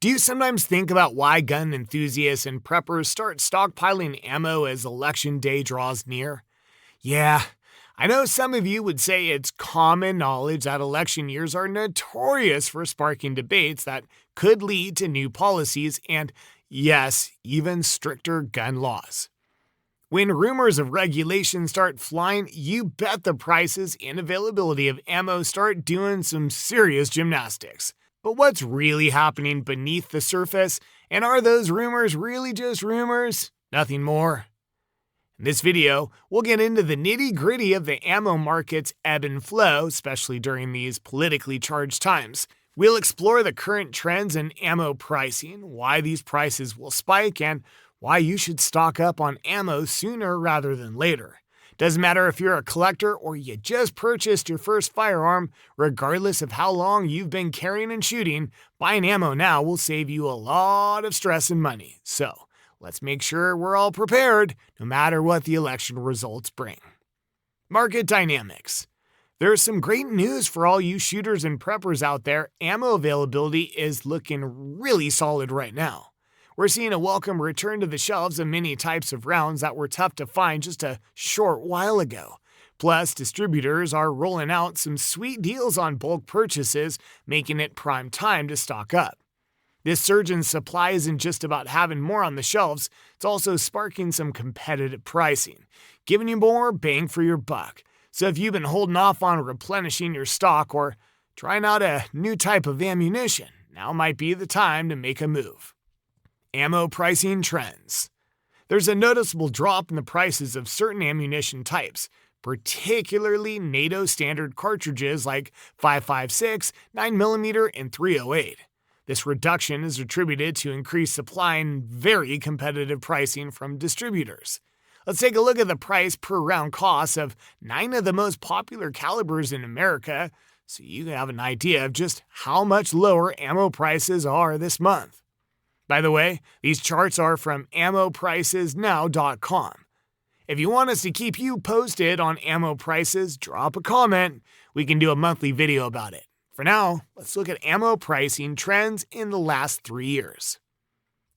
Do you sometimes think about why gun enthusiasts and preppers start stockpiling ammo as election day draws near? Yeah, I know some of you would say it's common knowledge that election years are notorious for sparking debates that could lead to new policies and, yes, even stricter gun laws. When rumors of regulation start flying, you bet the prices and availability of ammo start doing some serious gymnastics. But what's really happening beneath the surface, and are those rumors really just rumors? Nothing more. In this video, we'll get into the nitty-gritty of the ammo market's ebb and flow, especially during these politically charged times. We'll explore the current trends in ammo pricing, why these prices will spike, and why you should stock up on ammo sooner rather than later. Doesn't matter if you're a collector or you just purchased your first firearm, regardless of how long you've been carrying and shooting, buying ammo now will save you a lot of stress and money. So, let's make sure we're all prepared, no matter what the election results bring. Market dynamics. There's some great news for all you shooters and preppers out there. Ammo availability is looking really solid right now. We're seeing a welcome return to the shelves of many types of rounds that were tough to find just a short while ago. Plus, distributors are rolling out some sweet deals on bulk purchases, making it prime time to stock up. This surge in supply isn't just about having more on the shelves, it's also sparking some competitive pricing, giving you more bang for your buck. So if you've been holding off on replenishing your stock or trying out a new type of ammunition, now might be the time to make a move. Ammo pricing trends. There's a noticeable drop in the prices of certain ammunition types, particularly NATO standard cartridges like 5.56, 9mm, and 308. This reduction is attributed to increased supply and very competitive pricing from distributors. Let's take a look at the price per round costs of 9 of the most popular calibers in America, so you can have an idea of just how much lower ammo prices are this month. By the way, these charts are from ammopricesnow.com. If you want us to keep you posted on ammo prices, drop a comment. We can do a monthly video about it. For now, let's look at ammo pricing trends in the last 3 years.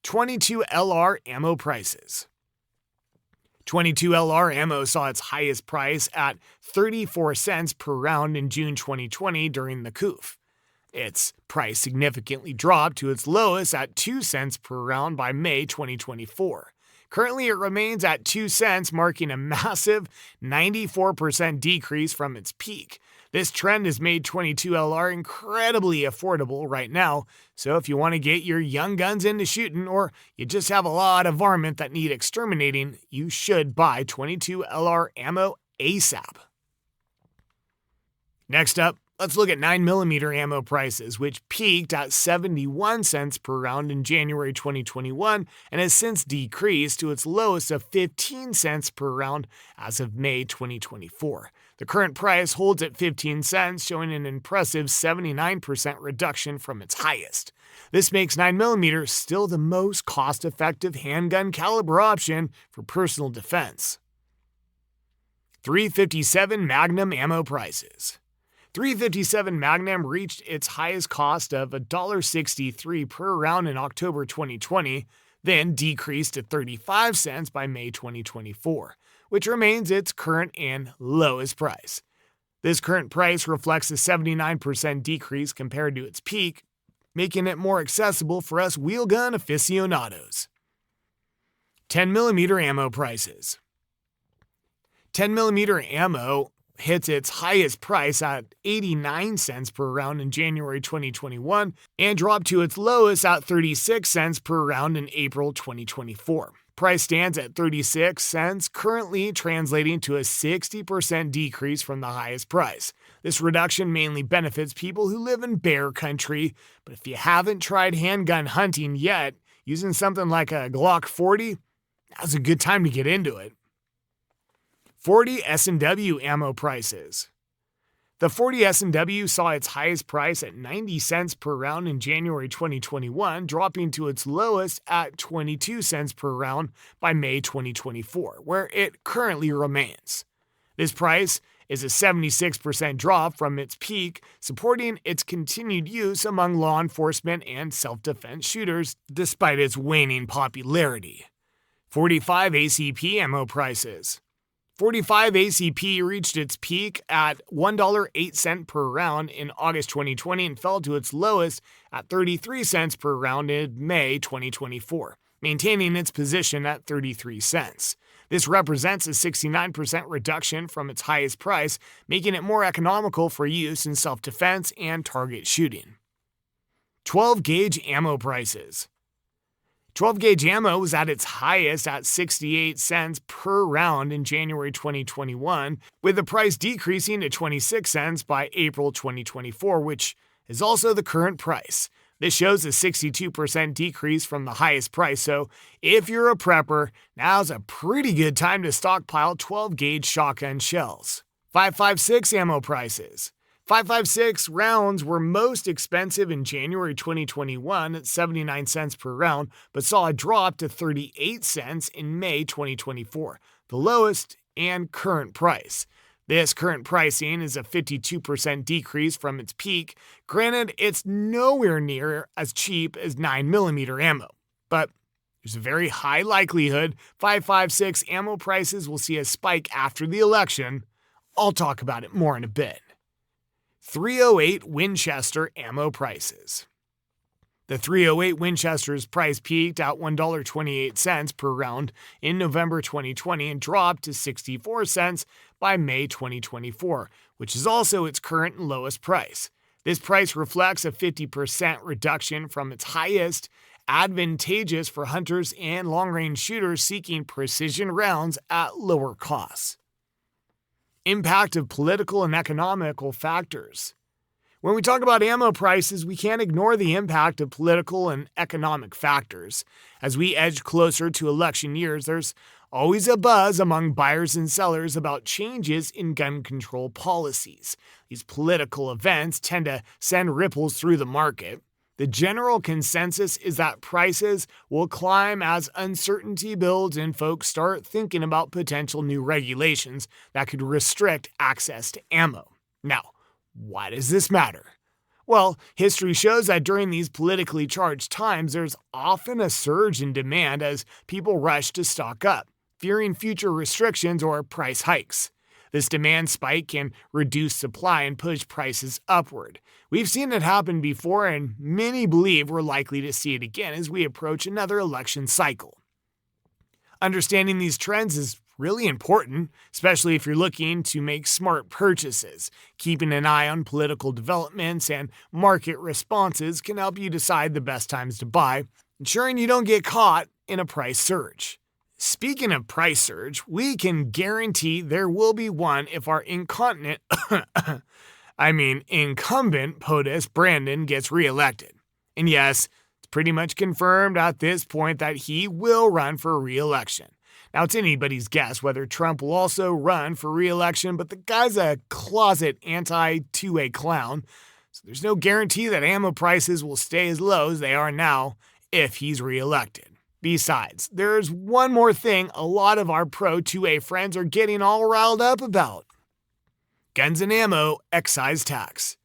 22 LR ammo prices. 22 LR ammo saw its highest price at 34 cents per round in June 2020 during the coup. Its price significantly dropped to its lowest at 2 cents per round by May 2024. Currently, it remains at 2 cents, marking a massive 94% decrease from its peak. This trend has made 22 LR incredibly affordable right now, so if you want to get your young guns into shooting or you just have a lot of varmint that need exterminating, you should buy 22 LR ammo ASAP. Next up, let's look at 9mm ammo prices, which peaked at 71 cents per round in January 2021 and has since decreased to its lowest of 15 cents per round as of May 2024. The current price holds at 15 cents, showing an impressive 79% reduction from its highest. This makes 9mm still the most cost-effective handgun caliber option for personal defense. 357 Magnum ammo prices. 357 Magnum reached its highest cost of $1.63 per round in October 2020, then decreased to 35 cents by May 2024, which remains its current and lowest price. This current price reflects a 79% decrease compared to its peak, making it more accessible for us wheel gun aficionados. 10mm ammo prices. 10mm ammo hits its highest price at 89 cents per round in January 2021 and dropped to its lowest at 36 cents per round in April 2024. Price stands at 36 cents, currently translating to a 60% decrease from the highest price. This reduction mainly benefits people who live in bear country, but if you haven't tried handgun hunting yet, using something like a Glock 40, now's a good time to get into it. 40 S&W ammo prices. The 40 S&W saw its highest price at 90 cents per round in January 2021, dropping to its lowest at 22 cents per round by May 2024, where it currently remains. This price is a 76% drop from its peak, supporting its continued use among law enforcement and self-defense shooters despite its waning popularity. 45 ACP ammo prices. 45 ACP reached its peak at $1.08 per round in August 2020 and fell to its lowest at 33 cents per round in May 2024, maintaining its position at 33 cents. This represents a 69% reduction from its highest price, making it more economical for use in self-defense and target shooting. 12-gauge ammo prices. 12-gauge ammo was at its highest at 68 cents per round in January 2021, with the price decreasing to 26 cents by April 2024, which is also the current price. This shows a 62% decrease from the highest price, so if you're a prepper, now's a pretty good time to stockpile 12-gauge shotgun shells. 5.56 ammo prices. 5.56 rounds were most expensive in January 2021 at 79 cents per round, but saw a drop to 38 cents in May 2024, the lowest and current price. This current pricing is a 52% decrease from its peak. Granted, it's nowhere near as cheap as 9mm ammo, but there's a very high likelihood 5.56 ammo prices will see a spike after the election. I'll talk about it more in a bit. 308 Winchester ammo prices. The 308 Winchester's price peaked at $1.28 per round in November 2020 and dropped to 64 cents by May 2024, which is also its current and lowest price. This price reflects a 50% reduction from its highest, advantageous for hunters and long-range shooters seeking precision rounds at lower costs. Impact of political and economical factors. When we talk about ammo prices, we can't ignore the impact of political and economic factors. As we edge closer to election years, there's always a buzz among buyers and sellers about changes in gun control policies. These political events tend to send ripples through the market. The general consensus is that prices will climb as uncertainty builds and folks start thinking about potential new regulations that could restrict access to ammo. Now, why does this matter? Well, history shows that during these politically charged times, there's often a surge in demand as people rush to stock up, fearing future restrictions or price hikes. This demand spike can reduce supply and push prices upward. We've seen it happen before, and many believe we're likely to see it again as we approach another election cycle. Understanding these trends is really important, especially if you're looking to make smart purchases. Keeping an eye on political developments and market responses can help you decide the best times to buy, ensuring you don't get caught in a price surge. Speaking of price surge, we can guarantee there will be one if our incumbent POTUS Brandon gets reelected. And yes, it's pretty much confirmed at this point that he will run for re-election. Now, it's anybody's guess whether Trump will also run for re-election, but the guy's a closet anti-2A clown, so there's no guarantee that ammo prices will stay as low as they are now if he's re-elected. Besides, there's one more thing a lot of our pro-2A friends are getting all riled up about. Guns and ammo excise tax.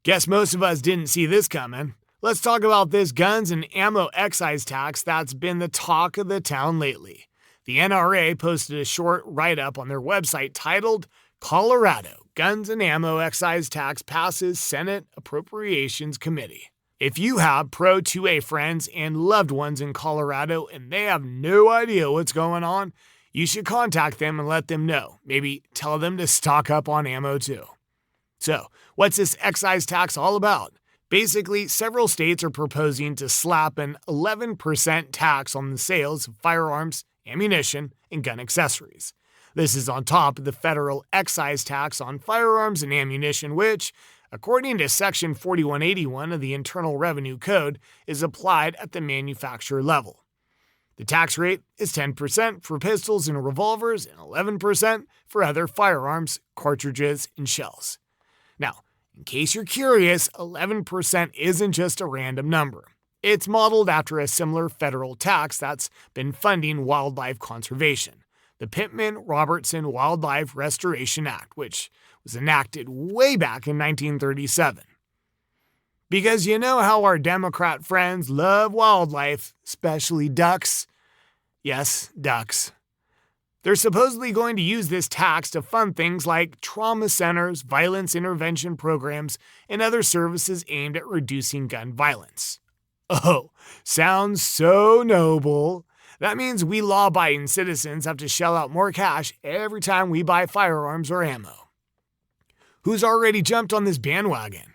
Guess most of us didn't see this coming. Let's talk about this guns and ammo excise tax that's been the talk of the town lately. The NRA posted a short write-up on their website titled, Colorado Guns and Ammo Excise Tax Passes Senate Appropriations Committee. If you have pro-2A friends and loved ones in Colorado and they have no idea what's going on, you should contact them and let them know. Maybe tell them to stock up on ammo too. So, what's this excise tax all about? Basically, several states are proposing to slap an 11% tax on the sales of firearms, ammunition, and gun accessories. This is on top of the federal excise tax on firearms and ammunition, which, according to Section 4181 of the Internal Revenue Code, is applied at the manufacturer level. The tax rate is 10% for pistols and revolvers and 11% for other firearms, cartridges, and shells. Now, in case you're curious, 11% isn't just a random number. It's modeled after a similar federal tax that's been funding wildlife conservation. the Pittman-Robertson Wildlife Restoration Act, which was enacted way back in 1937. Because you know how our Democrat friends love wildlife, especially ducks. Yes, ducks. They're supposedly going to use this tax to fund things like trauma centers, violence intervention programs, and other services aimed at reducing gun violence. Oh, sounds so noble. That means we law-abiding citizens have to shell out more cash every time we buy firearms or ammo. Who's already jumped on this bandwagon?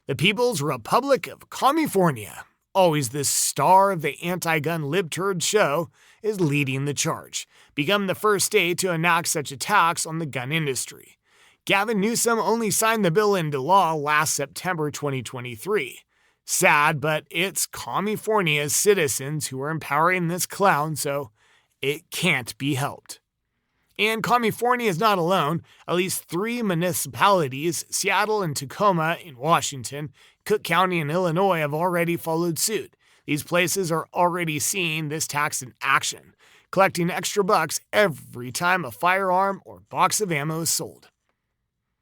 The People's Republic of California, always the star of the anti-gun libturd show, is leading the charge, becoming the first state to enact such a tax on the gun industry. Gavin Newsom only signed the bill into law last September 2023. Sad, but it's California's citizens who are empowering this clown, so it can't be helped. And California is not alone. At least 3 municipalities, Seattle and Tacoma in Washington, Cook County in Illinois, have already followed suit. These places are already seeing this tax in action, collecting extra bucks every time a firearm or box of ammo is sold.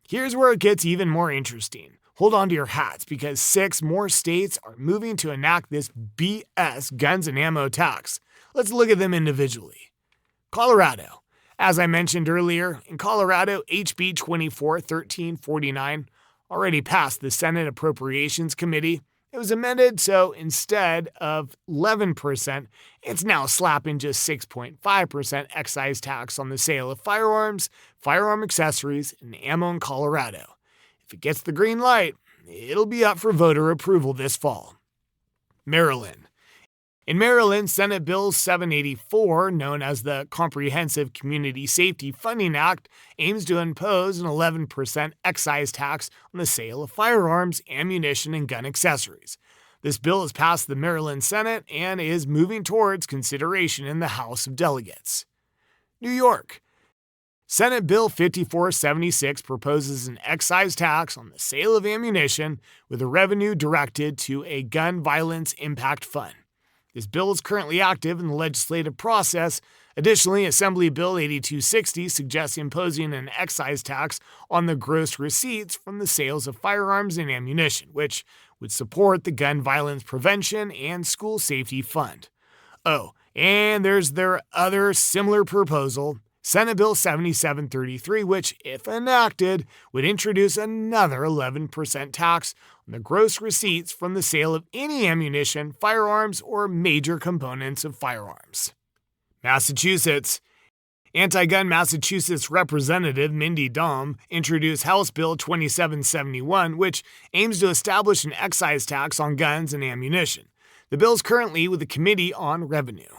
Here's where it gets even more interesting. Hold on to your hats, because 6 more states are moving to enact this BS guns and ammo tax. Let's look at them individually. Colorado. As I mentioned earlier, in Colorado, HB 241349 already passed the Senate Appropriations Committee. It was amended, so instead of 11%, it's now slapping just 6.5% excise tax on the sale of firearms, firearm accessories, and ammo in Colorado. If it gets the green light, it'll be up for voter approval this fall. Maryland. In Maryland, Senate Bill 784, known as the Comprehensive Community Safety Funding Act, aims to impose an 11% excise tax on the sale of firearms, ammunition, and gun accessories. This bill has passed the Maryland Senate and is moving towards consideration in the House of Delegates. New York. Senate Bill 5476 proposes an excise tax on the sale of ammunition with the revenue directed to a gun violence impact fund. This bill is currently active in the legislative process. Additionally, Assembly Bill 8260 suggests imposing an excise tax on the gross receipts from the sales of firearms and ammunition, which would support the Gun Violence Prevention and School Safety Fund. Oh, and there's their other similar proposal, Senate Bill 7733, which, if enacted, would introduce another 11% tax on the gross receipts from the sale of any ammunition, firearms, or major components of firearms. Massachusetts. Anti-gun Massachusetts Representative Mindy Dahm introduced House Bill 2771, which aims to establish an excise tax on guns and ammunition. The bill is currently with the Committee on Revenue.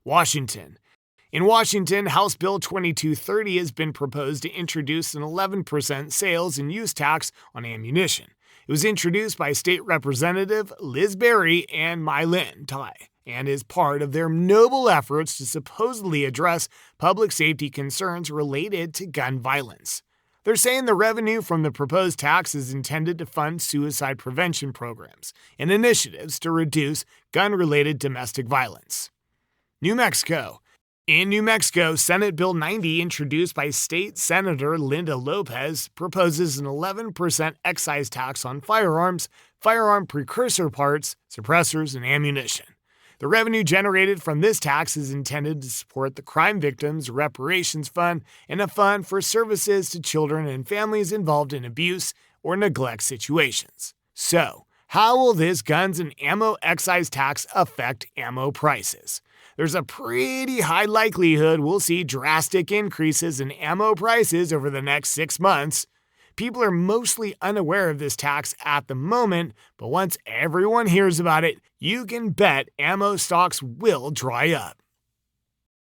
Washington. In Washington, House Bill 2230 has been proposed to introduce an 11% sales and use tax on ammunition. It was introduced by State Representative Liz Berry and Mylyn Tai, and is part of their noble efforts to supposedly address public safety concerns related to gun violence. They're saying the revenue from the proposed tax is intended to fund suicide prevention programs and initiatives to reduce gun-related domestic violence. New Mexico. In New Mexico, Senate Bill 90, introduced by State Senator Linda Lopez, proposes an 11% excise tax on firearms, firearm precursor parts, suppressors, and ammunition. The revenue generated from this tax is intended to support the Crime Victims Reparations Fund and a fund for services to children and families involved in abuse or neglect situations. So, how will this guns and ammo excise tax affect ammo prices? There's a pretty high likelihood we'll see drastic increases in ammo prices over the next 6 months. People are mostly unaware of this tax at the moment, but once everyone hears about it, you can bet ammo stocks will dry up.